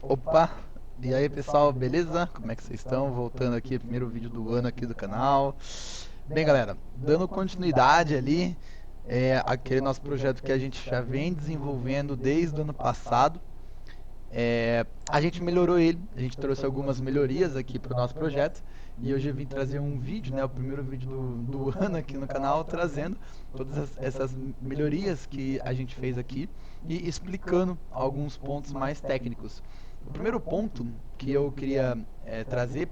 Opa! E aí pessoal, beleza? Como é que vocês estão? Voltando aqui, primeiro vídeo do ano aqui do canal. Bem galera, dando continuidade ali, aquele nosso projeto que a gente já vem desenvolvendo desde o ano passado. A gente melhorou ele, a gente trouxe algumas melhorias aqui para o nosso projeto. E hoje eu vim trazer um vídeo, né, o primeiro vídeo do ano aqui no canal, trazendo todas essas melhorias que a gente fez aqui e explicando alguns pontos mais técnicos. O primeiro ponto que eu queria trazer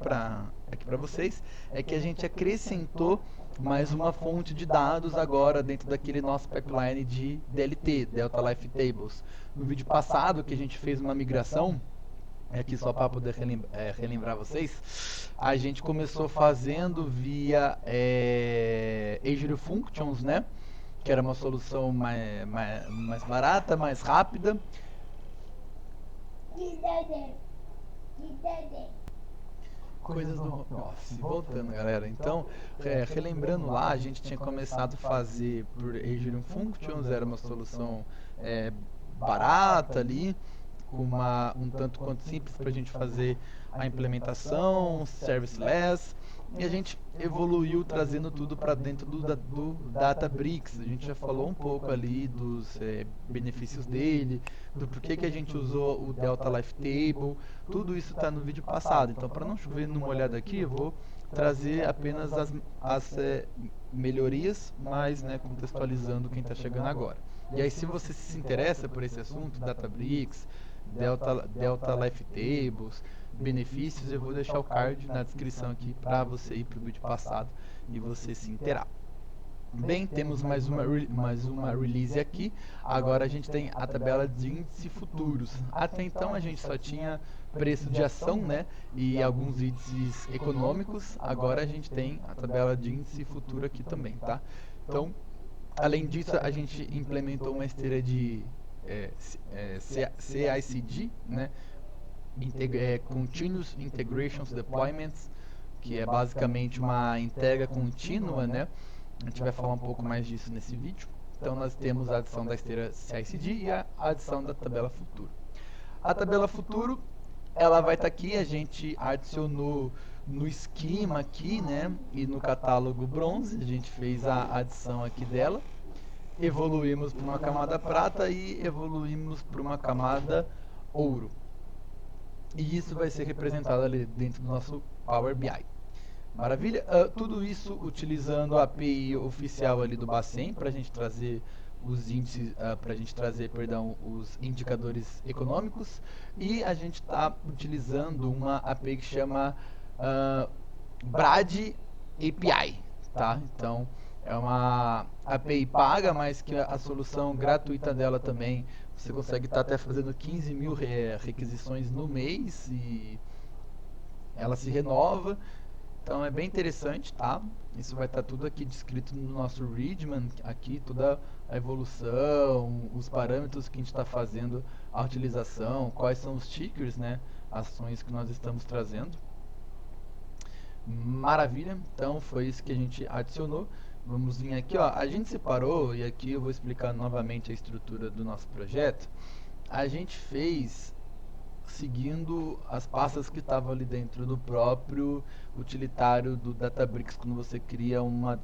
aqui para vocês é que a gente acrescentou mais uma fonte de dados agora dentro daquele nosso pipeline de DLT, Delta Life Tables. No vídeo passado que a gente fez uma migração, aqui só para poder relembrar vocês, a gente começou fazendo via Azure Functions, né? Que era uma solução mais barata, mais rápida. Coisas do home office. Voltando, galera. Então, relembrando lá, a gente tinha começado a fazer por Azure Functions, era uma solução é, barata ali, com um tanto quanto simples para a gente fazer a implementação, serviceless, e a gente evoluiu trazendo tudo para dentro do Databricks. A gente já falou um pouco ali dos benefícios dele, do porquê que a gente usou o Delta Life Table, tudo isso está no vídeo passado. Então, para não chover numa olhada aqui, eu vou trazer apenas as melhorias, mas contextualizando quem está chegando agora. E aí, se você se interessa por esse assunto, Databricks, Delta Life Tables, benefícios, eu vou deixar o card na descrição aqui para você ir para o vídeo passado e você se inteirar. Bem, temos mais uma release aqui. Agora a gente tem a tabela de índice futuros. Até então a gente só tinha preço de ação, né, e alguns índices econômicos. Agora a gente tem a tabela de índice futuro aqui também, tá? Então, além disso, a gente implementou uma esteira de CICD, né? Continuous Integrations Deployments, que é basicamente uma entrega contínua, né? A gente vai falar um pouco mais disso nesse vídeo. Então nós temos a adição da esteira CICD e a adição da tabela futuro. A tabela futuro, ela vai estar aqui, a gente adicionou no esquema aqui, né? E no catálogo bronze, a gente fez a adição aqui dela. Evoluímos para uma camada prata e evoluímos para uma camada ouro. E isso vai ser representado ali dentro do nosso Power BI. Maravilha? Tudo isso utilizando a API oficial ali do Bacen para a gente trazer os índices, para a gente trazer, perdão, os indicadores econômicos. E a gente está utilizando uma API que chama Brad API, tá? Então é uma API paga, mas que a solução gratuita dela também você consegue estar até fazendo 15 mil requisições no mês e ela se renova. Então é bem interessante, tá? Isso vai estar tudo aqui descrito no nosso Readman, aqui toda a evolução, os parâmetros que a gente está fazendo, a utilização, quais são os tickers, né? Ações que nós estamos trazendo. Maravilha, então foi isso que a gente adicionou. Vamos vir aqui, ó. A gente separou, e aqui eu vou explicar novamente a estrutura do nosso projeto. A gente fez seguindo as pastas que estavam ali dentro do próprio utilitário do Databricks quando você cria uma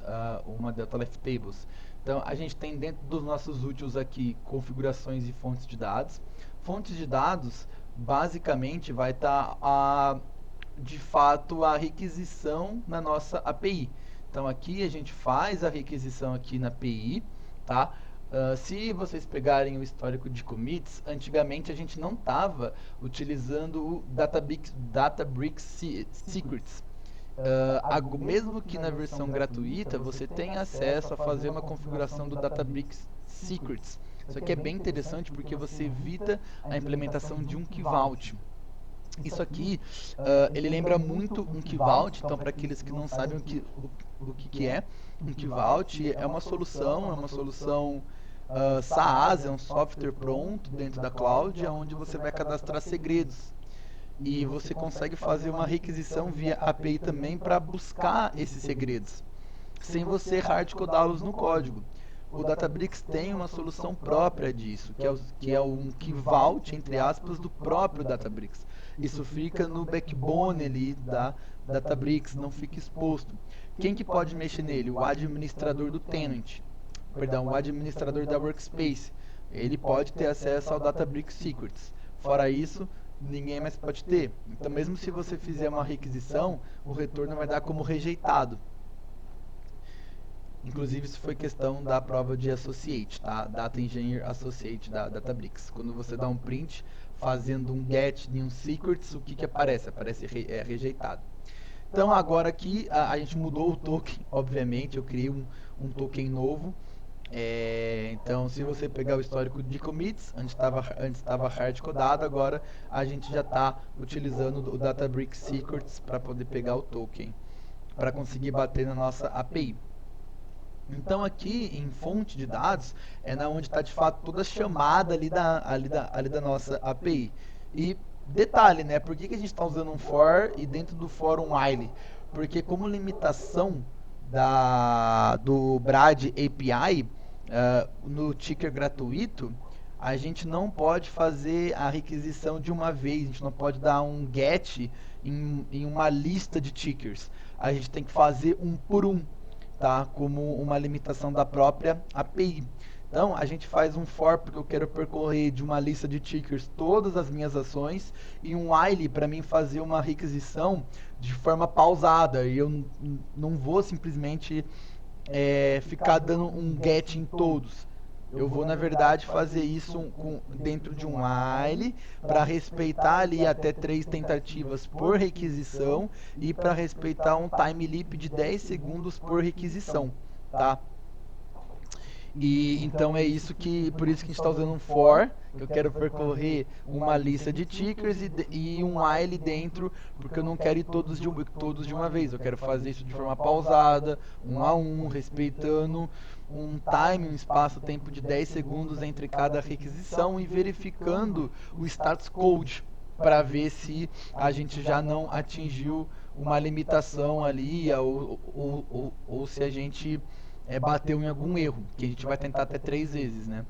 Delta Life Tables. Então a gente tem dentro dos nossos úteis aqui configurações e fontes de dados. Fontes de dados basicamente vai estar de fato a requisição na nossa API. Então aqui a gente faz a requisição aqui na API, tá? Se vocês pegarem o histórico de commits, antigamente a gente não estava utilizando o Databricks Secrets. Mesmo que na versão gratuita, você tem acesso a fazer uma configuração do Databricks Secrets. Isso aqui é bem interessante porque você evita a implementação de um Key Vault. Isso aqui, ele lembra muito um Key Vault, então para aqueles que não sabem o que é, um Key Vault é uma solução SaaS, é um software pronto dentro da cloud, onde você vai cadastrar segredos. E você consegue fazer uma requisição via API também para buscar esses segredos, sem você hardcodá-los no código. o Databricks tem uma solução própria disso, que é um key vault, entre aspas, do próprio Databricks. Isso fica no backbone ali da Databricks, não fica exposto. Quem que pode mexer nele? O administrador do tenant, perdão, o administrador da workspace. Ele pode ter acesso ao Databricks Secrets. Fora isso, ninguém mais pode ter. Então, mesmo se você fizer uma requisição, o retorno vai dar como rejeitado. Inclusive, isso foi questão da prova de Associate, tá? Data Engineer Associate da Databricks. Quando você dá um print fazendo um get em um secrets, o que aparece? Aparece rejeitado. Então, agora aqui, a gente mudou o token, obviamente, eu criei um token novo. Então, se você pegar o histórico de commits, antes estava hard codado, agora a gente já está utilizando o Databricks Secrets para poder pegar o token, para conseguir bater na nossa API. Então aqui em fonte de dados é na onde está de fato toda a chamada ali da nossa API. E detalhe, né? Por que a gente está usando um for e dentro do for um while? Porque como limitação do Brad API, no ticker gratuito, a gente não pode fazer a requisição de uma vez, a gente não pode dar um get em uma lista de tickers. A gente tem que fazer um por um, tá? Como uma limitação da própria API. Então, a gente faz um for porque eu quero percorrer de uma lista de tickers todas as minhas ações e um while para mim fazer uma requisição de forma pausada. E eu não vou simplesmente ficar dando um get em todos. Eu vou, na verdade, fazer isso dentro de um while para respeitar ali até 3 tentativas por requisição e para respeitar um time leap de 10 segundos por requisição, tá? E então é isso por isso que a gente está usando um for. Eu quero percorrer uma lista de tickers e um while dentro, porque eu não quero ir todos de uma vez. Eu quero fazer isso de forma pausada, um a um, respeitando um time, um espaço-tempo de 10 segundos entre cada requisição e verificando o status code para ver se a gente já não atingiu uma limitação ali ou se a gente bateu em algum erro, que a gente vai tentar até 3 vezes, né?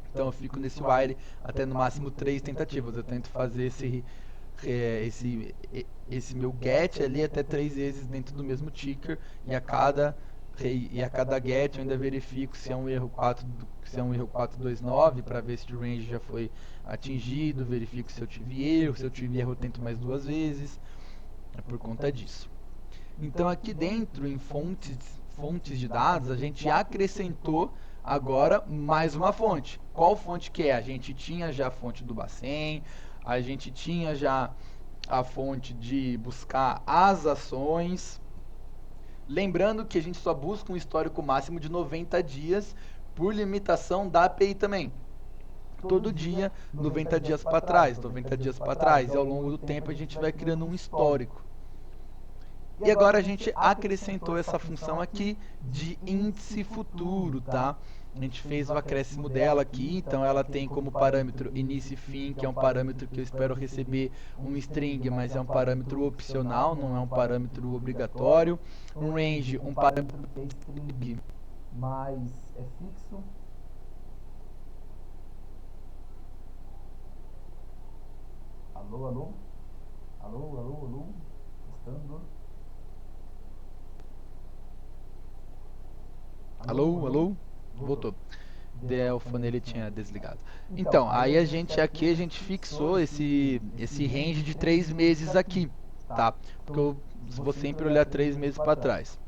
Então eu fico nesse while até no máximo 3 tentativas. Eu tento fazer esse meu get ali até 3 vezes dentro do mesmo ticker e a cada get eu ainda verifico se é um erro 429 para ver se o range já foi atingido, verifico se eu tive erro, se eu tive erro eu tento mais 2 vezes, é por conta disso. Então aqui dentro em fontes de dados a gente acrescentou agora mais uma fonte. Qual fonte que é? A gente tinha já a fonte do Bacen, a gente tinha já a fonte de buscar as ações. Lembrando que a gente só busca um histórico máximo de 90 dias por limitação da API também. Todo dia, 90 dias para trás, 90 dias para trás. E ao longo do tempo a gente vai criando um histórico. E agora a gente acrescentou essa função aqui de índice futuro, tá? A gente fez o acréscimo dela aqui, então ela tem como parâmetro início e fim, que é um parâmetro que eu espero receber um string, mas é um parâmetro opcional, não é um parâmetro obrigatório. Um range, um parâmetro string, mas é fixo. Alô, alô? Alô, alô, alô? Testando. Alô, alô? Voltou. O fone ele tinha desligado. Então, aí a gente fixou esse range de 3 meses aqui, tá? Porque eu vou sempre olhar 3 meses para trás.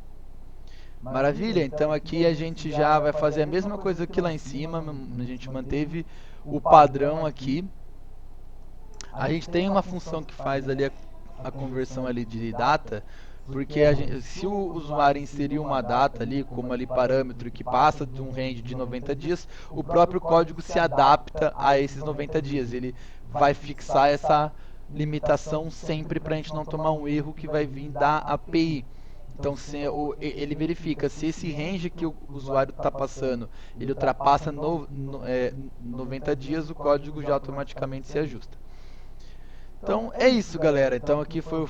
Maravilha, então aqui a gente já vai fazer a mesma coisa que lá em cima, a gente manteve o padrão aqui. A gente tem uma função que faz ali a conversão ali de data, porque se o usuário inserir uma data ali, como ali parâmetro que passa de um range de 90 dias, o próprio código se adapta a esses 90 dias. Ele vai fixar essa limitação sempre para a gente não tomar um erro que vai vir da API. Então ele verifica se esse range que o usuário está passando, ele ultrapassa 90 dias, o código já automaticamente se ajusta. Então é isso, galera. Então aqui foi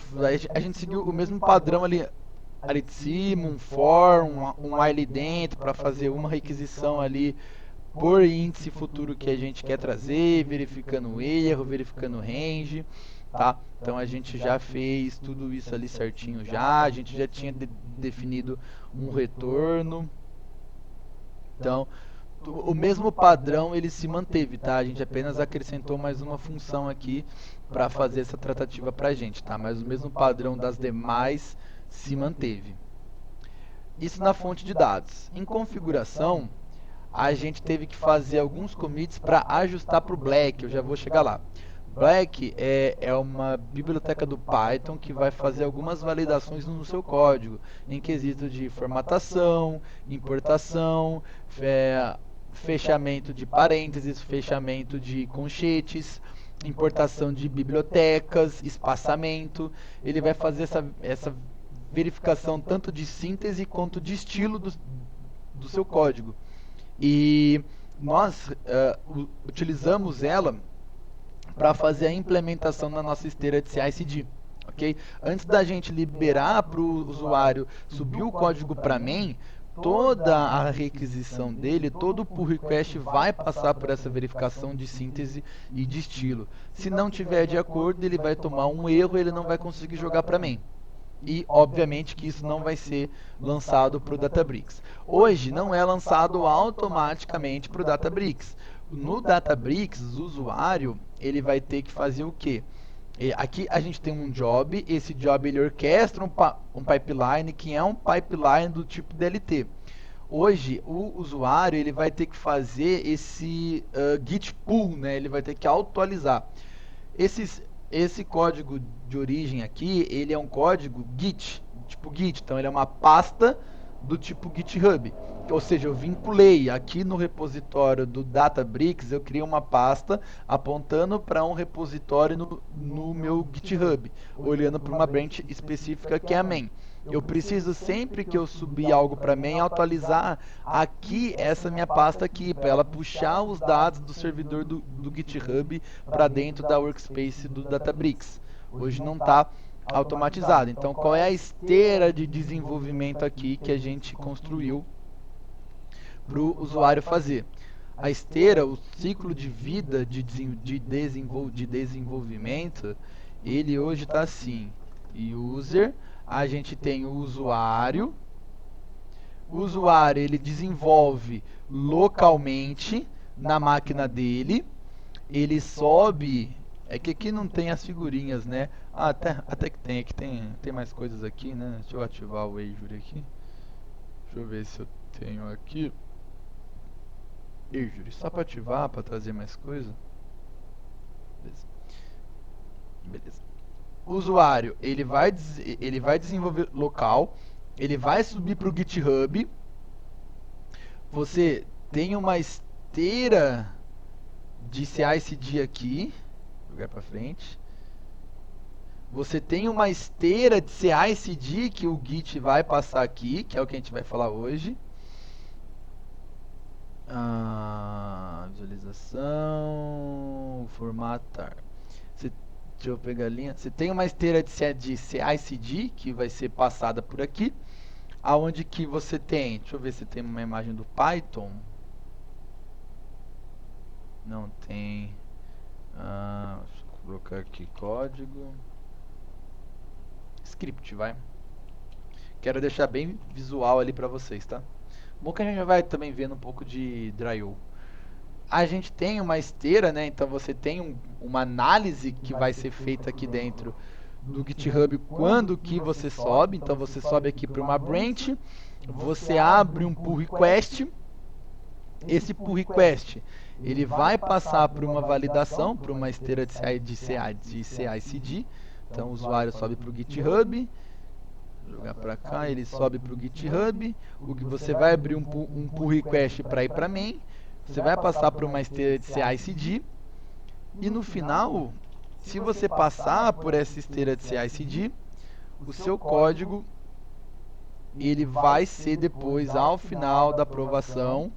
a gente seguiu o mesmo padrão ali ali de cima, um for, um while dentro para fazer uma requisição ali por índice futuro que a gente quer trazer, verificando o erro, verificando o range, tá? Então a gente já fez tudo isso ali certinho já, a gente já tinha definido um retorno. Então, o mesmo padrão ele se manteve, tá? A gente apenas acrescentou mais uma função aqui para fazer essa tratativa para a gente, tá? Mas o mesmo padrão das demais se manteve. Isso na fonte de dados. Em configuração, a gente teve que fazer alguns commits para ajustar para o Black, eu já vou chegar lá. Black é uma biblioteca do Python que vai fazer algumas validações no seu código, em quesito de formatação, importação, fechamento de parênteses, fechamento de conchetes, importação de bibliotecas, espaçamento. Ele vai fazer essa verificação tanto de síntese quanto de estilo do seu código. E nós utilizamos ela para fazer a implementação na nossa esteira de CI/CD. Okay? Antes da gente liberar para o usuário subir o código para main, toda a requisição dele, todo o pull request vai passar por essa verificação de síntese e de estilo. Se não tiver de acordo, ele vai tomar um erro e ele não vai conseguir jogar para main. E, obviamente, que isso não vai ser lançado para o Databricks. Hoje, não é lançado automaticamente para o Databricks. No Databricks, o usuário ele vai ter que fazer o quê? Aqui a gente tem um job, esse job ele orquestra um pipeline que é um pipeline do tipo DLT. Hoje, o usuário ele vai ter que fazer esse git pull, né? Ele vai ter que atualizar. Esse código de origem aqui, ele é um código Git, tipo Git, então ele é uma pasta do tipo GitHub. Ou seja, eu vinculei aqui no repositório do Databricks, eu criei uma pasta apontando para um repositório no meu GitHub, olhando para uma branch específica que é a main. Eu preciso sempre que eu subir algo para main atualizar aqui essa minha pasta aqui para ela puxar os dados do servidor do GitHub para dentro da workspace do Databricks. Hoje não está automatizado. Então, qual é a esteira de desenvolvimento aqui que a gente construiu para o usuário fazer? A esteira, o ciclo de vida de desenvolvimento, ele hoje está assim: user, a gente tem o usuário. O usuário ele desenvolve localmente na máquina dele. Ele sobe. É que aqui não tem as figurinhas, né? Ah, até que tem. Aqui tem mais coisas aqui, né? Deixa eu ativar o Azure aqui. Deixa eu ver se eu tenho aqui. Azure, só para ativar, para trazer mais coisa. Beleza. O usuário, ele vai desenvolver local. Ele vai subir para o GitHub. Você tem uma esteira de CI/CD aqui. Vou jogar para frente. Você tem uma esteira de CI/CD que o Git vai passar aqui, que é o que a gente vai falar hoje. Visualização, formatar. Deixa eu pegar a linha. Você tem uma esteira de CI/CD que vai ser passada por aqui, aonde que você tem, deixa eu ver se tem uma imagem do Python. Não tem. Deixa eu colocar aqui código. Script, vai. Quero deixar bem visual ali para vocês, tá? Bom que a gente vai também vendo um pouco de Dryo. A gente tem uma esteira, né? Então você tem uma análise que vai ser feita aqui dentro do GitHub quando que você sobe. Então você sobe aqui para uma branch, você abre um pull request. Esse pull request ele vai passar por uma validação, por uma esteira de CI/CD. Então o usuário sobe para o GitHub, jogar para cá, ele sobe para o GitHub. O que você vai abrir um pull request para ir para main. Você vai passar por uma esteira de CI/CD e no final, se você passar por essa esteira de CI/CD, o seu código ele vai ser depois ao final da aprovação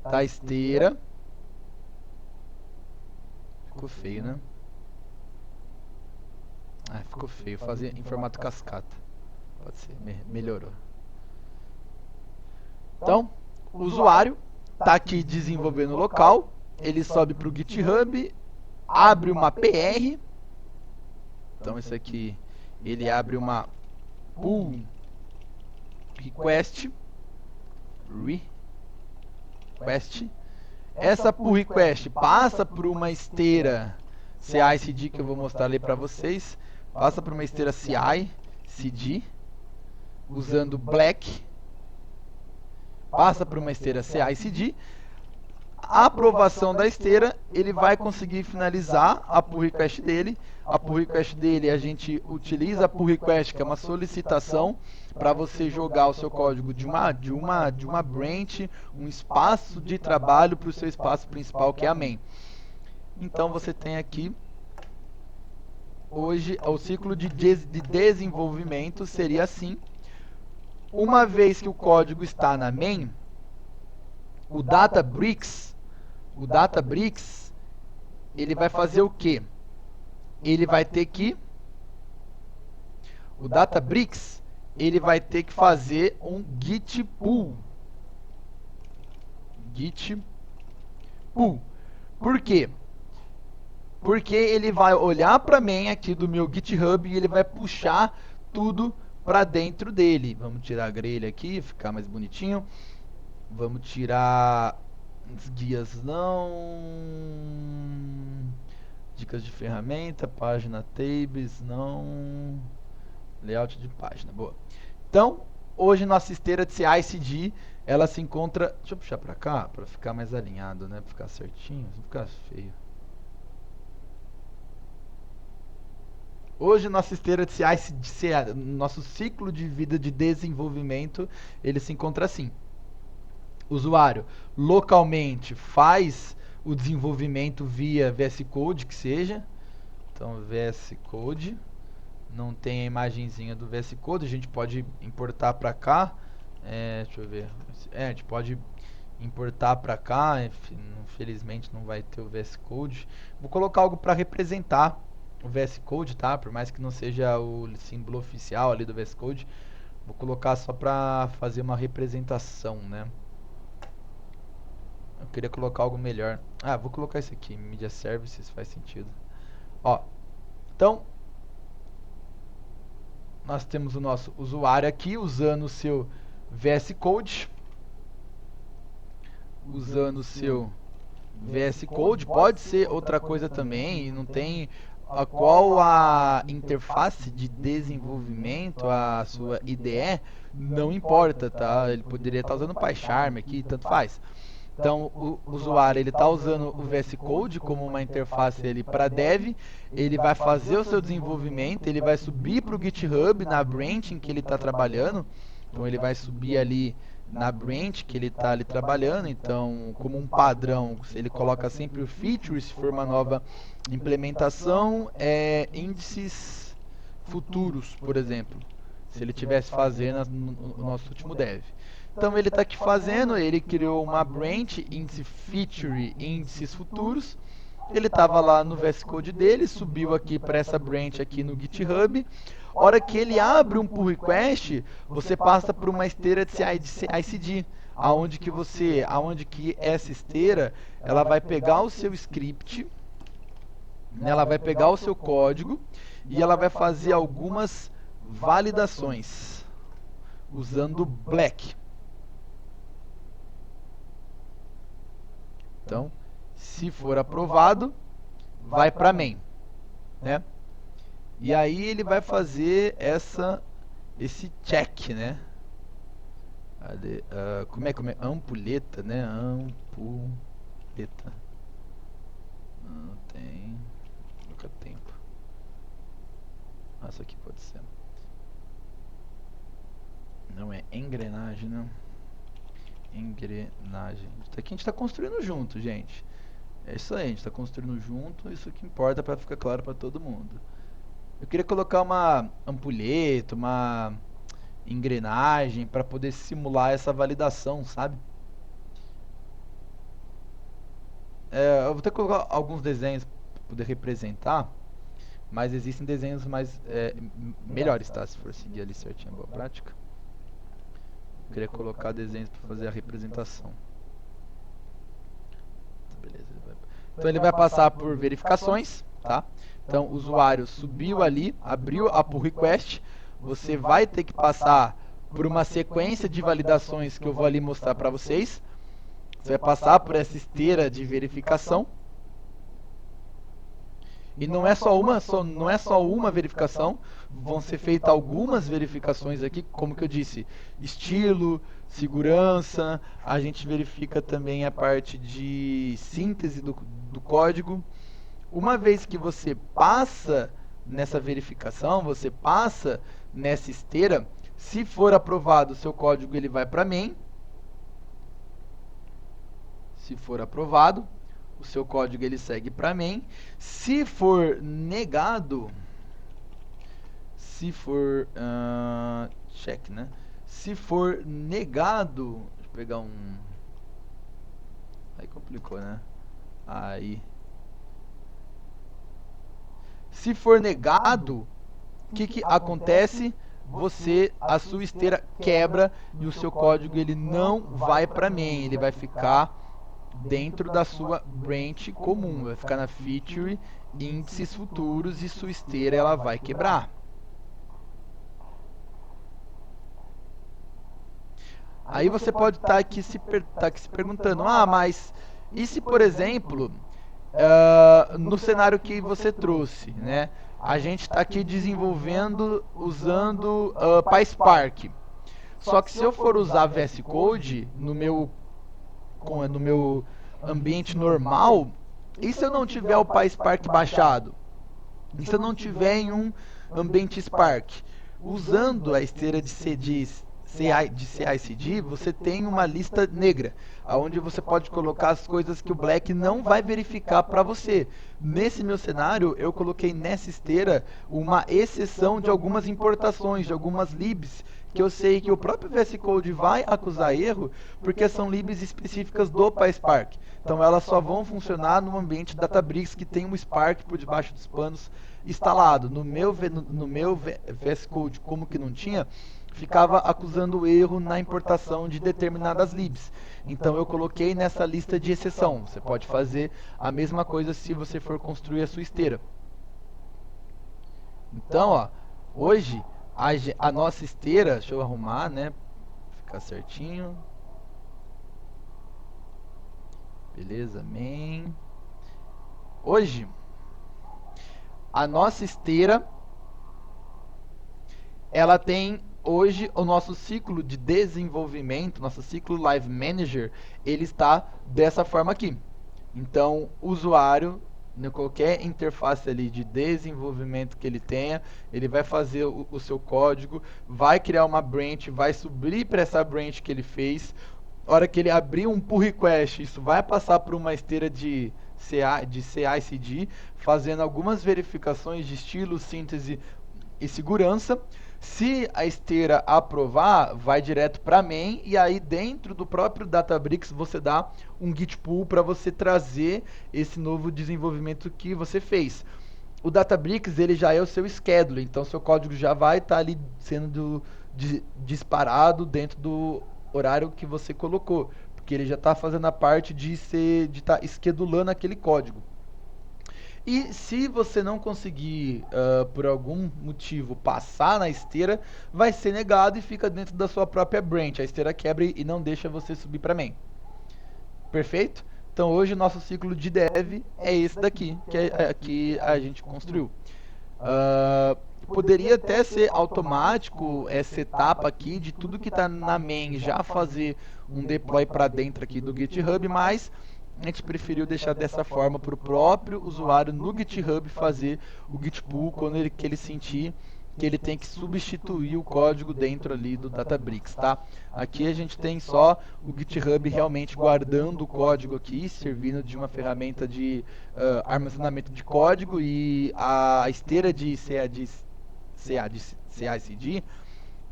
da esteira. Ficou feio, né? Ficou feio. Fazer em formato cascata. pode ser, melhorou. Então, o usuário está aqui desenvolvendo local, ele sobe para o GitHub, abre uma PR. Então isso aqui, ele abre uma pull request. Essa pull request passa por uma esteira CI/CD que eu vou mostrar ali para vocês. Passa por uma esteira CI/CD usando Black. Passa por uma esteira CI/CD. A aprovação da esteira, ele vai conseguir finalizar a pull request dele. A pull request dele, a gente utiliza a pull request, que é uma solicitação para você jogar o seu código de uma branch, um espaço de trabalho para o seu espaço principal, que é a main. Então você tem aqui, hoje, o ciclo de desenvolvimento seria assim. Uma vez que o código está na main, o Databricks, ele vai fazer o quê? Ele vai ter que... O Databricks, ele vai ter que fazer um git pull. Git pull. Por quê? Porque ele vai olhar para a main aqui do meu GitHub e ele vai puxar tudo para dentro dele. Vamos tirar a grelha aqui, ficar mais bonitinho. Vamos tirar os guias não. Dicas de ferramenta, página tables, não. Layout de página, boa. Então, hoje nossa esteira de CI/CD, ela se encontra... Deixa eu puxar para cá, para ficar mais alinhado, né? Para ficar certinho, não ficar feio. Hoje nossa esteira de CI/CD, nosso ciclo de vida de desenvolvimento, ele se encontra assim. O usuário localmente faz o desenvolvimento via VS Code, que seja. Então, VS Code. Não tem a imagenzinha do VS Code, a gente pode importar para cá. Deixa eu ver. A gente pode importar para cá. Infelizmente não vai ter o VS Code. Vou colocar algo para representar o VS Code, tá? Por mais que não seja o símbolo oficial ali do VS Code, vou colocar só para fazer uma representação, né? Eu queria colocar algo melhor. Vou colocar isso aqui, Media Services, faz sentido. Ó, então, nós temos o nosso usuário aqui usando o seu VS Code. Usando o seu VS Code, pode ser outra coisa também, não tem qual a interface de desenvolvimento, a sua IDE, não importa, tá? Ele poderia estar usando PyCharm aqui, tanto faz. Então, o usuário ele está usando o VS Code como uma interface para dev, ele vai fazer o seu desenvolvimento, ele vai subir para o GitHub na branch em que ele está trabalhando. Então, ele vai subir ali na branch que ele está ali trabalhando. Então, como um padrão, ele coloca sempre o feature, se for uma nova implementação, índices futuros, por exemplo, se ele estivesse fazendo no nosso último dev. Então ele está aqui fazendo, ele criou uma branch, índice feature, índices futuros. Ele estava lá no VS Code dele, subiu aqui para essa branch aqui no GitHub. Hora que ele abre um pull request, você passa por uma esteira de CI/CD, aonde que essa esteira, ela vai pegar o seu script, ela vai pegar o seu código e ela vai fazer algumas validações usando Black. Então, se for aprovado, vai para main, né? E aí ele vai fazer esse check, né? Como é? Ampulheta, né? Ampulheta. Não tem. Nunca tempo. Essa aqui pode ser. Não é engrenagem, não. Engrenagem. Isso aqui a gente está construindo junto, gente. É isso aí, a gente está construindo junto. Isso que importa para ficar claro para todo mundo. Eu queria colocar uma ampulheta, uma engrenagem para poder simular essa validação, sabe? Eu vou ter que colocar alguns desenhos para poder representar. mas existem desenhos melhores, tá? Se for seguir ali certinho a boa prática. Eu queria colocar desenhos para fazer a representação. Beleza. Então ele vai passar por verificações, tá? Então o usuário subiu ali, abriu a pull request, você vai ter que passar por uma sequência de validações que eu vou ali mostrar para vocês. Você vai passar por essa esteira de verificação. E não é só uma verificação, vão ser feitas algumas verificações aqui, como que eu disse, estilo, segurança, a gente verifica também a parte de síntese do código. Uma vez que você passa nessa verificação, você passa nessa esteira, se for aprovado o seu código, ele vai para main. Se for aprovado, o seu código ele segue para main. Se for negado, check, né? Se for negado, deixa eu pegar um, aí complicou, né? Aí, se for negado, o que acontece? A sua esteira quebra e o seu código ele não vai para main, ele vai ficar dentro da sua branch comum, vai ficar na feature, índices futuros e sua esteira ela vai quebrar. Aí você pode estar aqui se perguntando, mas e se, por exemplo, no cenário que você trouxe, né? A gente está aqui desenvolvendo usando PySpark. Só que se eu for usar VS Code no meu ambiente normal, e se eu não tiver o PySpark baixado? E se eu não tiver em um ambiente Spark? Usando a esteira de CI/CD, você tem uma lista negra, onde você pode colocar as coisas que o Black não vai verificar para você. Nesse meu cenário, eu coloquei nessa esteira uma exceção de algumas importações, de algumas libs, que eu sei que o próprio VS Code vai acusar erro, porque são libs específicas do PySpark. Então elas só vão funcionar no ambiente Databricks que tem um Spark por debaixo dos panos instalado. No meu VS Code, como que não tinha, ficava acusando erro na importação de determinadas libs. Então eu coloquei nessa lista de exceção. Você pode fazer a mesma coisa se você for construir a sua esteira. Então, ó, hoje a nossa esteira, deixa eu arrumar, né? Ficar certinho. Beleza, main. Hoje, a nossa esteira, ela tem hoje o nosso ciclo de desenvolvimento, nosso ciclo Live Manager, ele está dessa forma aqui. Então, o usuário, em qualquer interface ali de desenvolvimento que ele tenha, ele vai fazer o seu código, vai criar uma branch, vai subir para essa branch que ele fez. A hora que ele abrir um pull request, isso vai passar por uma esteira de CI/CD, fazendo algumas verificações de estilo, síntese e segurança. Se a esteira aprovar, vai direto para main, e aí dentro do próprio Databricks você dá um git pull para você trazer esse novo desenvolvimento que você fez. O Databricks ele já é o seu schedule, então seu código já vai estar ali sendo disparado dentro do horário que você colocou, porque ele já está fazendo a parte de estar schedulando aquele código. E se você não conseguir, por algum motivo, passar na esteira, vai ser negado e fica dentro da sua própria branch. A esteira quebra e não deixa você subir para main. Perfeito? Então hoje o nosso ciclo de dev é esse daqui, que a gente construiu. Poderia até ser automático essa etapa aqui de tudo que está na main já fazer um deploy para dentro aqui do GitHub, mas a gente preferiu deixar dessa forma para o próprio usuário no GitHub fazer o git pull quando ele sentir que ele tem que substituir o código dentro ali do Databricks, tá? Aqui a gente tem só o GitHub realmente guardando o código aqui, servindo de uma ferramenta de armazenamento de código, e a esteira de CI/CD,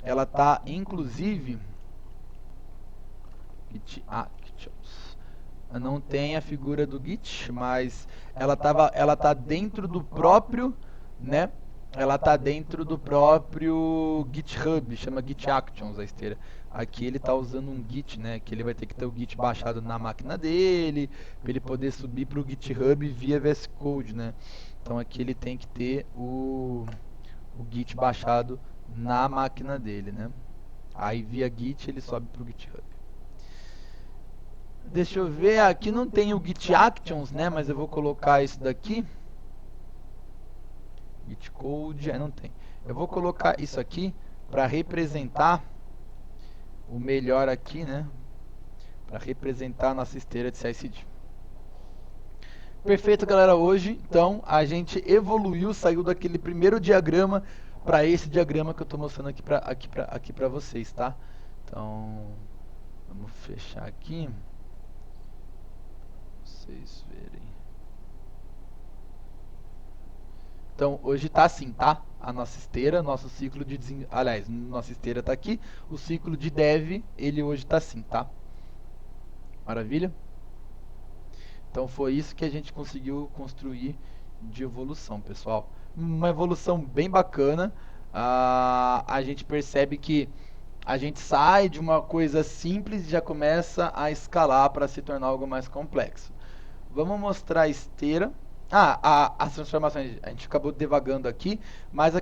ela tá inclusive não tem a figura do Git, mas ela tá dentro do próprio né? Ela tá dentro do próprio GitHub, chama Git Actions a esteira. Aqui ele tá usando um Git, né? Que ele vai ter que ter o Git baixado na máquina dele, para ele poder subir para o GitHub via VS Code, né? Então aqui ele tem que ter o Git baixado na máquina dele, né? Aí via Git ele sobe para o GitHub. Deixa eu ver, aqui não tem o Git Actions, né? Mas eu vou colocar isso daqui. Git Code, não tem. Eu vou colocar isso aqui para representar o melhor aqui, né? Para representar a nossa esteira de CI/CD. Perfeito, galera. Hoje, então, a gente evoluiu, saiu daquele primeiro diagrama para esse diagrama que eu estou mostrando aqui para vocês, tá? Então, vamos fechar aqui. Vocês verem. Então, hoje tá assim, tá? A nossa esteira, nosso ciclo de aliás, nossa esteira tá aqui, o ciclo de dev, ele hoje tá assim, tá? Maravilha? Então foi isso que a gente conseguiu construir de evolução, pessoal. Uma evolução bem bacana. A gente percebe que a gente sai de uma coisa simples e já começa a escalar para se tornar algo mais complexo. Vamos mostrar a esteira. As transformações, a gente acabou devagando aqui, mas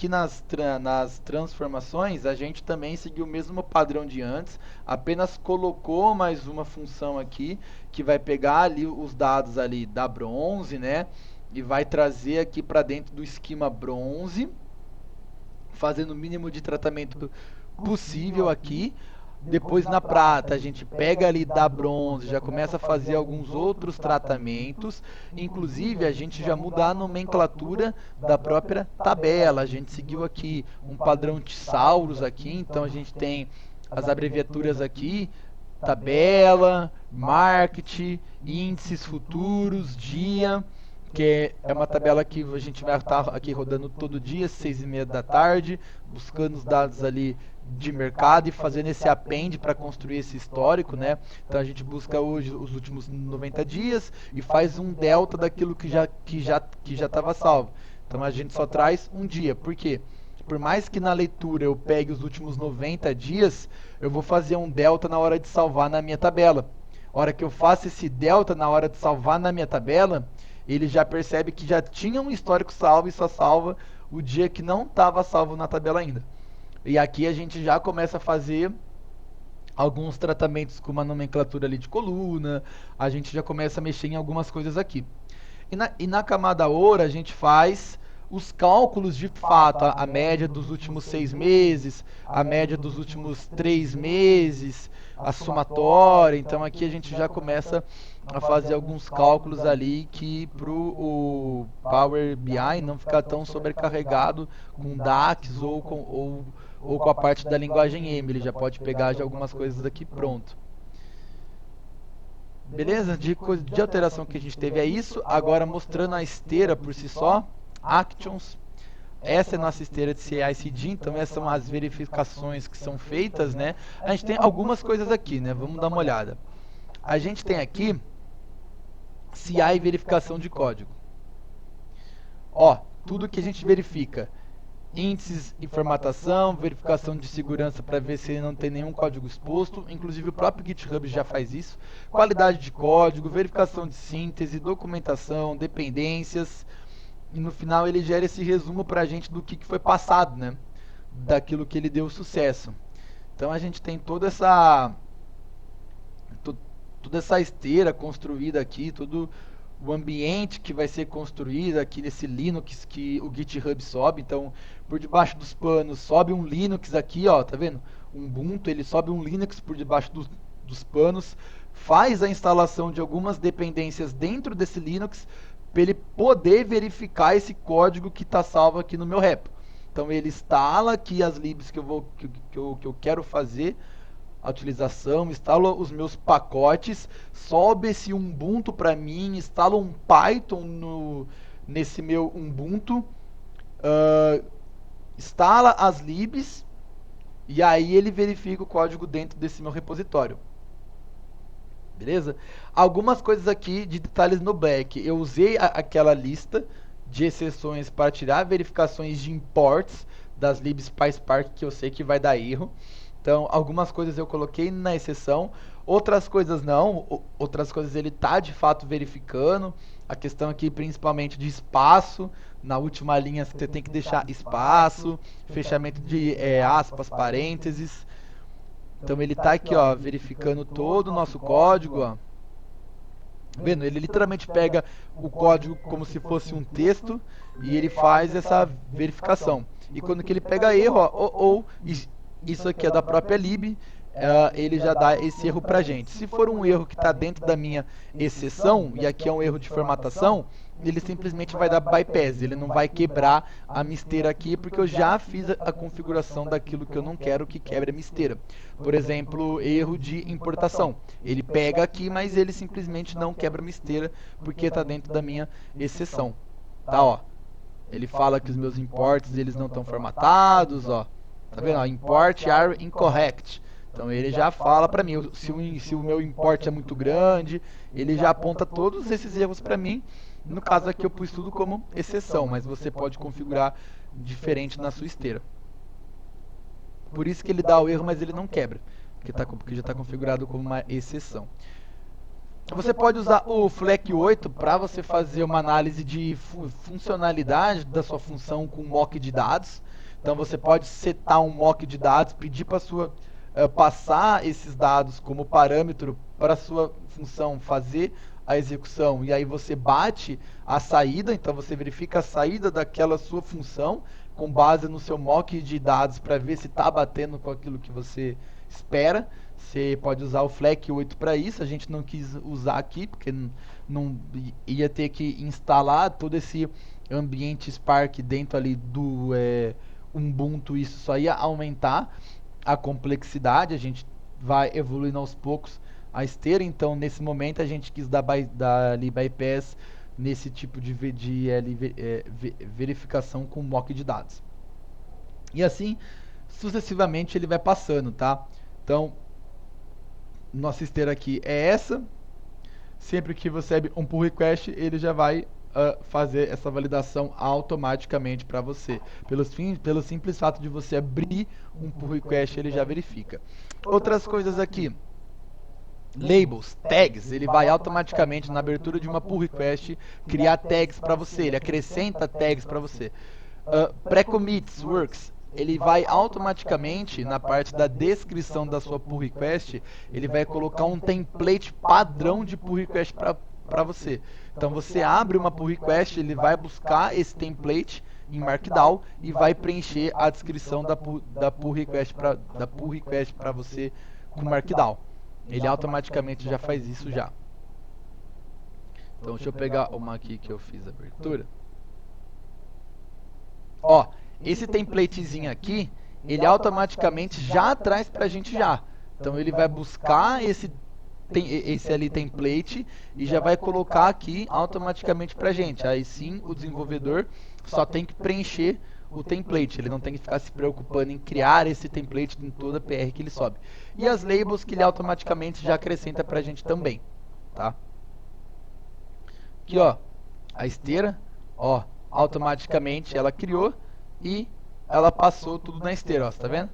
nas transformações a gente também seguiu o mesmo padrão de antes, apenas colocou mais uma função aqui, que vai pegar ali os dados ali da bronze, né, e vai trazer aqui para dentro do esquema bronze, fazendo o mínimo de tratamento possível aqui. Depois na prata a gente pega ali da bronze, já começa a fazer alguns outros tratamentos, inclusive a gente já muda a nomenclatura da própria tabela. A gente seguiu aqui um padrão Thesaurus aqui, então a gente tem as abreviaturas aqui, tabela, market, índices futuros, dia, que é uma tabela que a gente vai estar aqui rodando todo dia, 6:30 da tarde, buscando os dados ali de mercado e fazendo esse append para construir esse histórico, né? Então a gente busca hoje os últimos 90 dias e faz um delta daquilo que já estava salvo. Então a gente só traz um dia. Por quê? Por mais que na leitura eu pegue os últimos 90 dias, eu vou fazer um delta na hora de salvar na minha tabela. A hora que eu faço esse delta na hora de salvar na minha tabela, ele já percebe que já tinha um histórico salvo e só salva o dia que não estava salvo na tabela ainda. E aqui a gente já começa a fazer alguns tratamentos com uma nomenclatura ali de coluna, a gente já começa a mexer em algumas coisas aqui. E na camada ouro a gente faz os cálculos de fato, a média dos últimos 6 meses, a média dos últimos 3 meses, a somatória. Então aqui a gente já começa a fazer alguns cálculos ali que para o Power BI não ficar tão sobrecarregado com DAX ou com a parte da linguagem M. Ele já pode pegar já algumas coisas aqui pronto. Beleza? De alteração que a gente teve é isso. Agora mostrando a esteira por si só. Actions. Essa é a nossa esteira de CI/CD, então essas são as verificações que são feitas, né? A gente tem algumas coisas aqui, né? Vamos dar uma olhada. A gente tem aqui CI verificação de código. Ó, tudo que a gente verifica. Índices e formatação, verificação de segurança para ver se não tem nenhum código exposto, inclusive o próprio GitHub já faz isso. Qualidade de código, verificação de síntese, documentação, dependências. E no final ele gera esse resumo para a gente do que foi passado, né? Daquilo que ele deu sucesso. Então a gente tem toda essa esteira construída aqui, todo o ambiente que vai ser construído aqui nesse Linux que o GitHub sobe. Então, por debaixo dos panos sobe um Linux aqui, ó, tá vendo? Um Ubuntu, ele sobe um Linux por debaixo dos panos, faz a instalação de algumas dependências dentro desse Linux para ele poder verificar esse código que está salvo aqui no meu repo. Então ele instala aqui as libs que eu quero fazer a utilização, instala os meus pacotes, sobe esse Ubuntu para mim, instala um Python nesse meu Ubuntu, instala as libs e aí ele verifica o código dentro desse meu repositório. Beleza? Algumas coisas aqui de detalhes no Black. Eu usei aquela lista de exceções para tirar verificações de imports das libs PySpark que eu sei que vai dar erro. Então, algumas coisas eu coloquei na exceção, outras coisas não, outras coisas ele tá de fato verificando. A questão aqui principalmente de espaço, na última linha você tem que deixar espaço, fechamento de aspas, parênteses. Então ele tá aqui, ó, verificando todo o nosso código, ó. Vendo? Ele literalmente pega o código como se fosse um texto e ele faz essa verificação. E quando que ele pega erro, ó, ou isso aqui é da própria lib, ele já dá esse erro pra gente. Se for um erro que está dentro da minha exceção, e aqui é um erro de formatação, ele simplesmente vai dar bypass, ele não vai quebrar a minha esteira aqui, porque eu já fiz a configuração daquilo que eu não quero que quebre a minha esteira. Por exemplo, erro de importação. Ele pega aqui, mas ele simplesmente não quebra a minha esteira, porque está dentro da minha exceção. Tá, ó. Ele fala que os meus imports eles não estão formatados, ó. Tá vendo? Ó, import are incorrect. Então ele já fala para mim, se o meu import é muito grande, ele já aponta todos esses erros para mim. No caso aqui eu pus tudo como exceção, mas você pode configurar diferente na sua esteira. Por isso que ele dá o erro, mas ele não quebra, porque já está configurado como uma exceção. Você pode usar o FLAC 8 para você fazer uma análise de funcionalidade da sua função com mock de dados. Então você pode setar um mock de dados, pedir para sua passar esses dados como parâmetro para a sua função fazer a execução, e aí você bate a saída, então você verifica a saída daquela sua função com base no seu mock de dados para ver se está batendo com aquilo que você espera. Você pode usar o FLAC 8 para isso, a gente não quis usar aqui porque não ia ter que instalar todo esse ambiente Spark dentro ali do Ubuntu, isso só ia aumentar a complexidade, a gente vai evoluindo aos poucos a esteira, então nesse momento a gente quis dar ali bypass nesse tipo de verificação com mock de dados. E assim, sucessivamente ele vai passando, tá? Então, nossa esteira aqui é essa. Sempre que você recebe um pull request, ele já vai fazer essa validação automaticamente para você. Pelo simples fato de você abrir um pull request, ele já verifica. Outras coisas aqui. Labels, tags, ele vai automaticamente na abertura de uma pull request criar tags para você, ele acrescenta tags para você. Pre-commits works, ele vai automaticamente na parte da descrição da sua pull request, ele vai colocar um template padrão de pull request para você. Então você abre uma pull request, ele vai buscar esse template em Markdown e vai preencher a descrição da pull request para você com Markdown. Ele automaticamente já faz isso já. Então deixa eu pegar uma aqui que eu fiz a abertura. Ó, esse templatezinho aqui, ele automaticamente já traz pra gente já. Então ele vai buscar esse ali template e já vai colocar aqui automaticamente pra gente. Aí sim, o desenvolvedor só tem que preencher o template, ele não tem que ficar se preocupando em criar esse template em toda a PR que ele sobe. E as labels que ele automaticamente já acrescenta pra gente também, tá? Aqui, ó, a esteira, ó, automaticamente ela criou e ela passou tudo na esteira, ó, tá vendo?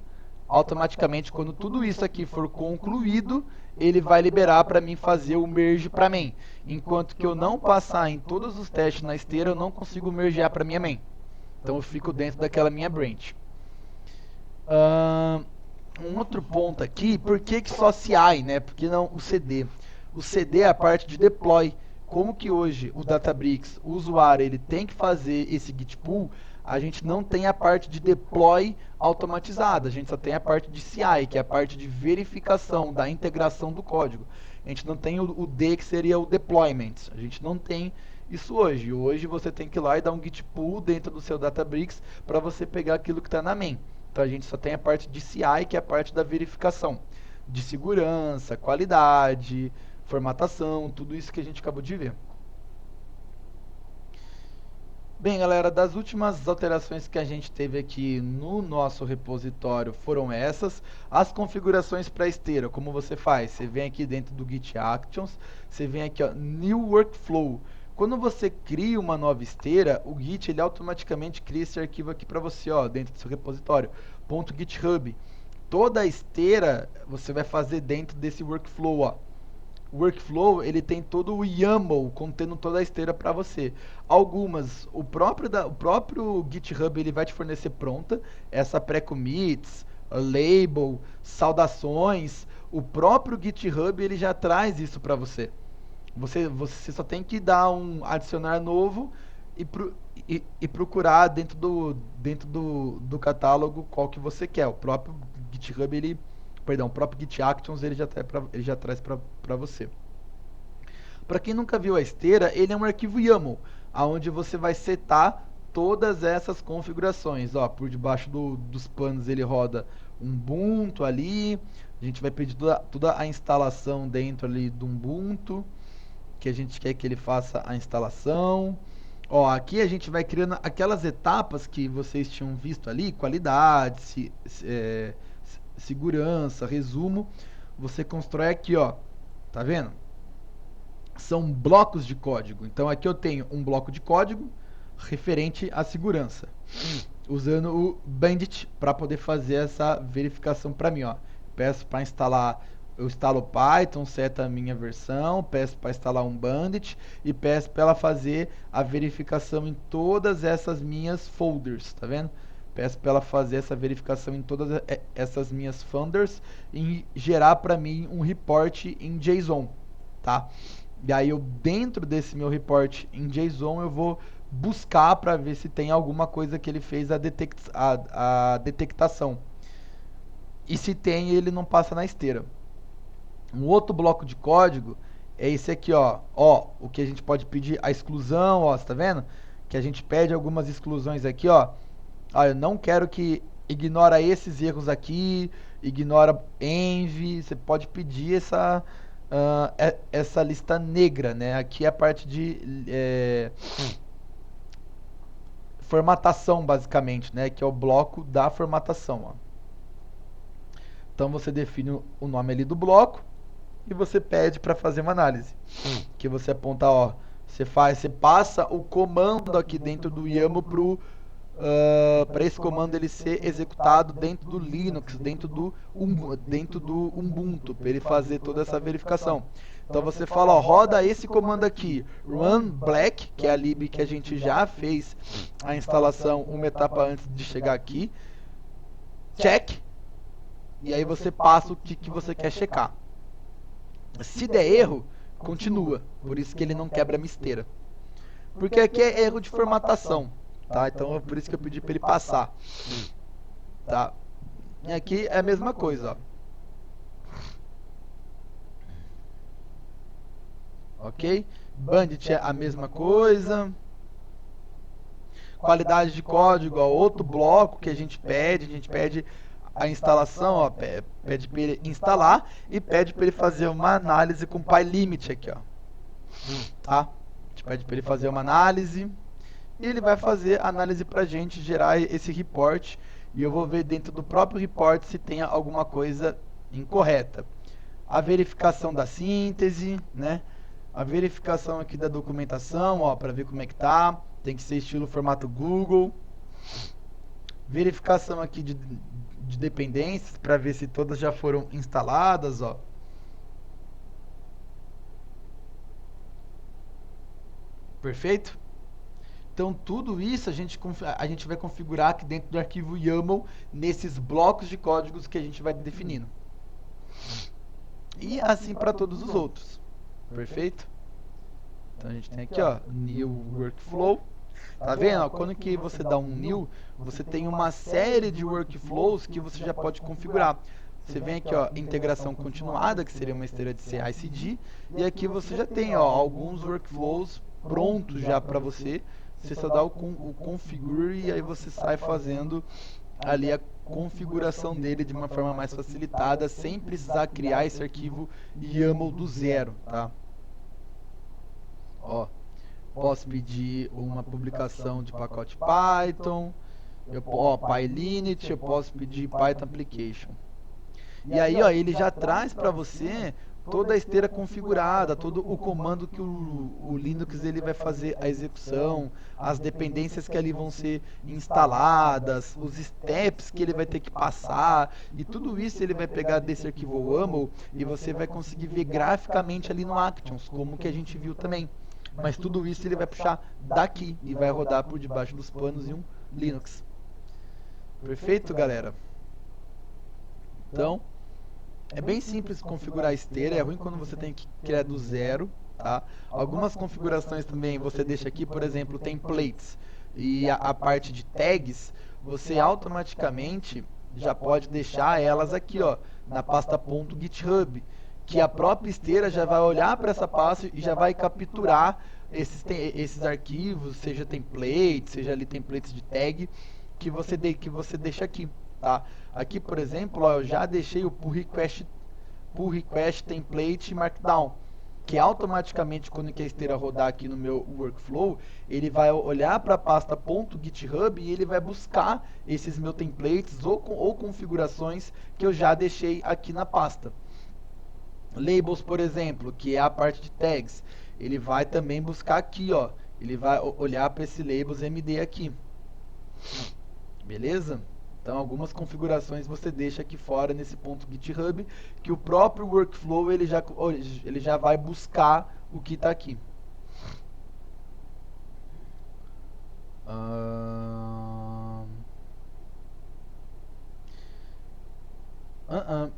Automaticamente, quando tudo isso aqui for concluído, ele vai liberar para mim fazer o merge para main. Enquanto que eu não passar em todos os testes na esteira, eu não consigo mergear para minha main. Então eu fico dentro daquela minha branch. Um outro ponto aqui, por que só CI, né? Por que não o CD? O CD é a parte de deploy. Como que hoje o Databricks, o usuário, ele tem que fazer esse git pull, a gente não tem a parte de deploy automatizada, a gente só tem a parte de CI, que é a parte de verificação da integração do código. A gente não tem o D, que seria o deployment. A gente não tem isso hoje. Hoje você tem que ir lá e dar um git pull dentro do seu Databricks para você pegar aquilo que está na main. Então a gente só tem a parte de CI, que é a parte da verificação de segurança, qualidade, formatação, tudo isso que a gente acabou de ver. Bem, galera, das últimas alterações que a gente teve aqui no nosso repositório foram essas. As configurações para esteira, como você faz? Você vem aqui dentro do Git Actions, você vem aqui, ó, New Workflow. Quando você cria uma nova esteira, o Git ele automaticamente cria esse arquivo aqui para você, ó, dentro do seu repositório, .github. Toda a esteira você vai fazer dentro desse workflow, ó. O workflow ele tem todo o YAML contendo toda a esteira para você. Algumas, o próprio GitHub ele vai te fornecer pronta, essa pré-commits, label, saudações. O próprio GitHub ele já traz isso para você. Você só tem que dar um adicionar novo e procurar dentro do catálogo qual que você quer. O próprio GitHub ele, perdão, o próprio Git Actions ele já traz para você. Para quem nunca viu a esteira, ele é um arquivo YAML, aonde você vai setar todas essas configurações. Ó, por debaixo dos panos ele roda um Ubuntu ali. A gente vai pedir toda a instalação dentro ali do Ubuntu, que a gente quer que ele faça a instalação. Ó, aqui a gente vai criando aquelas etapas que vocês tinham visto ali, qualidade, segurança, resumo. Você constrói aqui, ó, tá vendo? São blocos de código. Então aqui eu tenho um bloco de código referente à segurança, usando o Bandit para poder fazer essa verificação para mim, ó. Peço para instalar, eu instalo o Python, seta a minha versão, peço para instalar um Bandit e peço para ela fazer a verificação em todas essas minhas folders, tá vendo? Peço para ela fazer essa verificação em todas essas minhas folders e gerar para mim um report em JSON, tá? E aí eu dentro desse meu report em JSON eu vou buscar para ver se tem alguma coisa que ele fez a detectação. E se tem, ele não passa na esteira. Um outro bloco de código é esse aqui, ó. Ó, o que a gente pode pedir a exclusão, ó, você tá vendo? Que a gente pede algumas exclusões aqui, ó. Ah, eu não quero que ignora esses erros aqui, ignora env. Você pode pedir essa lista negra, né? Aqui é a parte de formatação, basicamente, né? Que é o bloco da formatação, ó. Então você define o nome ali do bloco e você pede para fazer uma análise. Que você aponta, ó, você passa o comando aqui dentro do YAML para esse comando ele ser executado dentro do Linux, dentro do Ubuntu, para ele fazer toda essa verificação. Então você fala, ó, roda esse comando aqui, run black, que é a lib que a gente já fez a instalação uma etapa antes de chegar aqui, check, e aí você passa o que você quer checar. Se der erro, continua, por isso que ele não quebra a misteira. Porque aqui é erro de formatação, tá? Então é por isso que eu pedi para ele passar, tá? E aqui é a mesma coisa, ó. Ok? Bandit é a mesma coisa. Qualidade de código, ó, outro bloco que a gente pede a instalação, ó, pede para ele instalar e pede para ele fazer uma análise com PyLimit aqui, ó. Tá? A gente pede para ele fazer uma análise e ele vai fazer a análise para a gente, gerar esse report e eu vou ver dentro do próprio report se tem alguma coisa incorreta. A verificação da síntese, né? A verificação aqui da documentação, ó, para ver como é que tá. Tem que ser estilo formato Google. Verificação aqui de dependências para ver se todas já foram instaladas, ó. Perfeito? Então tudo isso a gente vai configurar aqui dentro do arquivo YAML nesses blocos de códigos que a gente vai definindo. E assim para todos os outros. Perfeito? Então a gente tem aqui, ó, new workflow. Tá vendo? Ó, quando que você dá um new, você tem uma série de workflows que você já pode configurar. Você vem aqui, ó, integração continuada, que seria uma esteira de CI/CD, e aqui você já tem, ó, alguns workflows prontos já para você. Você só dá o configure e aí você sai fazendo ali a configuração dele de uma forma mais facilitada, sem precisar criar esse arquivo YAML do zero, tá? Ó, posso pedir uma publicação de pacote Python, PyLinit, eu posso pedir Python Application. E aí, ó, ele já traz para você toda a esteira configurada, todo o comando que o Linux ele vai fazer a execução, as dependências que ali vão ser instaladas, os steps que ele vai ter que passar, e tudo isso ele vai pegar desse arquivo YAML e você vai conseguir ver graficamente ali no Actions, como que a gente viu também. Mas tudo isso ele vai puxar daqui e vai rodar por debaixo dos panos em um Linux. Perfeito, galera? Então, é bem simples configurar a esteira, é ruim quando você tem que criar do zero, tá? Algumas configurações também você deixa aqui, por exemplo, templates e a parte de tags, você automaticamente já pode deixar elas aqui, ó, na pasta .github, que a própria esteira já vai olhar para essa pasta e já vai capturar esses arquivos, seja template, seja ali templates de tag, que você deixa aqui, tá? Aqui, por exemplo, ó, eu já deixei o pull request template markdown, que automaticamente quando a esteira rodar aqui no meu workflow, ele vai olhar para a pasta .github e ele vai buscar esses meus templates ou configurações que eu já deixei aqui na pasta. Labels, por exemplo, que é a parte de tags, ele vai também buscar aqui, ó, ele vai olhar para esse labels MD aqui. Beleza? Então, algumas configurações você deixa aqui fora nesse ponto GitHub, que o próprio workflow ele já vai buscar o que está aqui.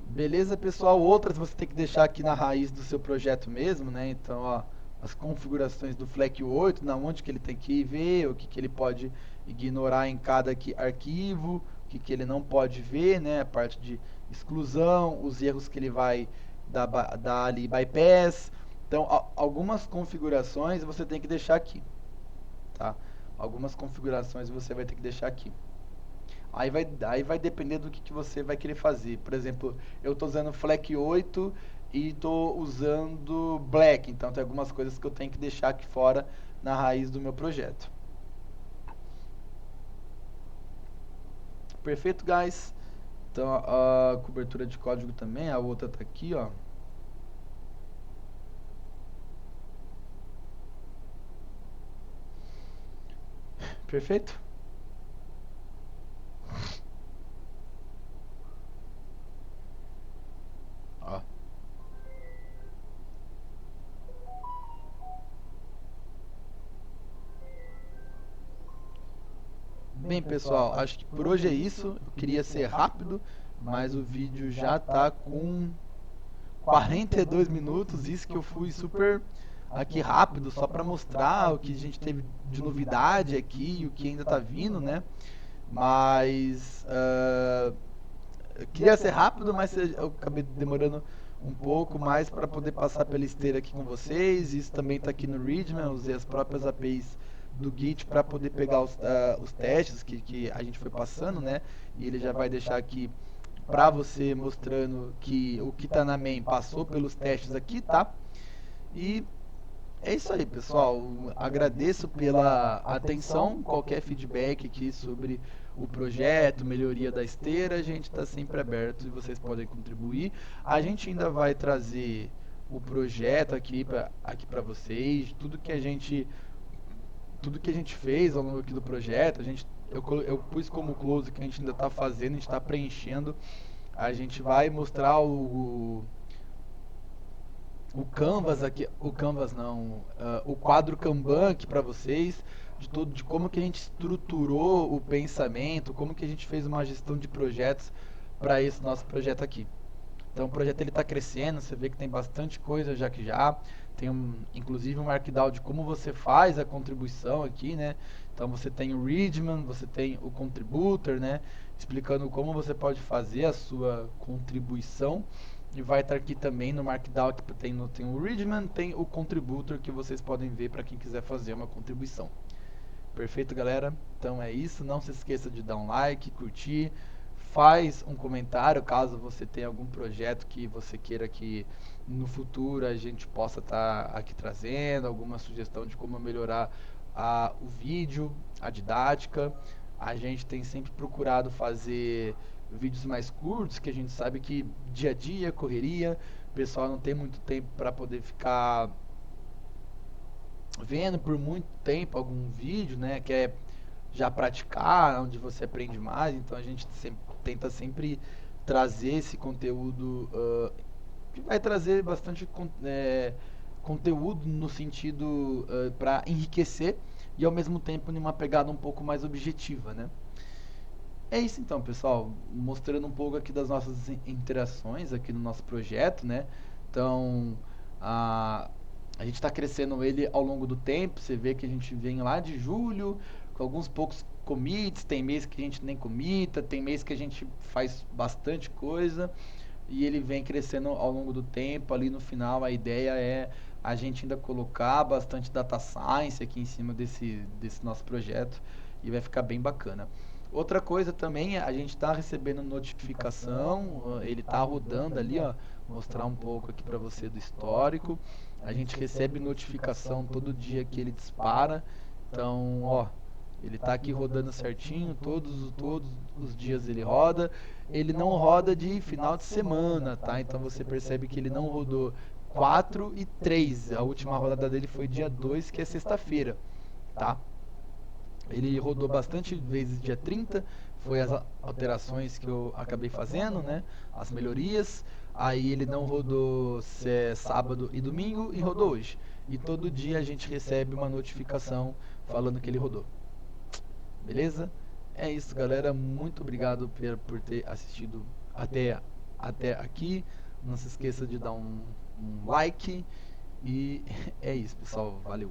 Beleza, pessoal? Outras você tem que deixar aqui na raiz do seu projeto mesmo, né? Então, ó, as configurações do FLAC 8, na onde que ele tem que ver, o que, que ele pode ignorar em cada arquivo, o que, que ele não pode ver, né? A parte de exclusão, os erros que ele vai dar ali bypass. Então, algumas configurações você tem que deixar aqui, tá? Algumas configurações você vai ter que deixar aqui. Aí vai depender do que você vai querer fazer. Por exemplo, eu estou usando FLAC 8 e estou usando Black. Então tem algumas coisas que eu tenho que deixar aqui fora na raiz do meu projeto. Perfeito, guys? Então a cobertura de código também, a outra está aqui, ó. Perfeito? Ó. Bem, pessoal, acho que por hoje é isso. Eu queria ser rápido, mas o vídeo já tá com 42 minutos. Isso que eu fui super aqui rápido, só para mostrar o que a gente teve de novidade aqui e o que ainda tá vindo, né? Mas eu queria ser rápido, mas eu acabei demorando um pouco mais para poder passar pela esteira aqui com vocês. Isso também está aqui no Readman, usei as próprias APIs do Git para poder pegar os testes que a gente foi passando, né? E ele já vai deixar aqui para você mostrando que o que está na main passou pelos testes aqui, tá? E é isso aí, pessoal. Agradeço pela atenção. Qualquer feedback aqui sobre o projeto, melhoria da esteira, a gente está sempre aberto e vocês podem contribuir. A gente ainda vai trazer o projeto aqui para vocês, tudo que a gente fez ao longo aqui do projeto. Eu pus como close que a gente ainda está fazendo, a gente está preenchendo. A gente vai mostrar o Canvas aqui, o Canvas não, o quadro Kanban aqui para vocês, de como que a gente estruturou o pensamento, como que a gente fez uma gestão de projetos para esse nosso projeto aqui. Então o projeto ele está crescendo, você vê que tem bastante coisa já tem inclusive um markdown de como você faz a contribuição aqui, né? Então você tem o Readman, você tem o Contributor, né? Explicando como você pode fazer a sua contribuição. E vai estar aqui também no Markdown, que tem o Readman, tem o Contributor, que vocês podem ver para quem quiser fazer uma contribuição. Perfeito, galera? Então é isso. Não se esqueça de dar um like, curtir. Faz um comentário caso você tenha algum projeto que você queira que no futuro a gente possa estar aqui trazendo, alguma sugestão de como melhorar o vídeo, a didática. A gente tem sempre procurado fazer vídeos mais curtos, que a gente sabe que dia a dia, correria, pessoal não tem muito tempo para poder ficar vendo por muito tempo algum vídeo, né? Quer já praticar, onde você aprende mais. Então a gente tenta sempre trazer esse conteúdo que vai trazer bastante conteúdo no sentido para enriquecer e ao mesmo tempo numa pegada um pouco mais objetiva, né? É isso então, pessoal, mostrando um pouco aqui das nossas interações aqui no nosso projeto, né? Então, a, a gente está crescendo ele ao longo do tempo, você vê que a gente vem lá de julho, com alguns poucos commits, tem mês que a gente nem commita, tem mês que a gente faz bastante coisa, e ele vem crescendo ao longo do tempo, ali no final a ideia é a gente ainda colocar bastante data science aqui em cima desse nosso projeto, e vai ficar bem bacana. Outra coisa também, a gente está recebendo notificação, ele está rodando ali, ó, mostrar um pouco aqui para você do histórico. A gente recebe notificação todo dia que ele dispara. Então, ó, ele está aqui rodando certinho, todos os dias ele roda. Ele não roda de final de semana, tá? Então você percebe que ele não rodou 4 e 3. A última rodada dele foi dia 2, que é sexta-feira, tá? Ele rodou bastante vezes dia 30, foi as alterações que eu acabei fazendo, né? As melhorias. Aí ele não rodou sábado e domingo e rodou hoje. E todo dia a gente recebe uma notificação falando que ele rodou. Beleza? É isso, galera. Muito obrigado por ter assistido até aqui. Não se esqueça de dar um like. E é isso, pessoal. Valeu.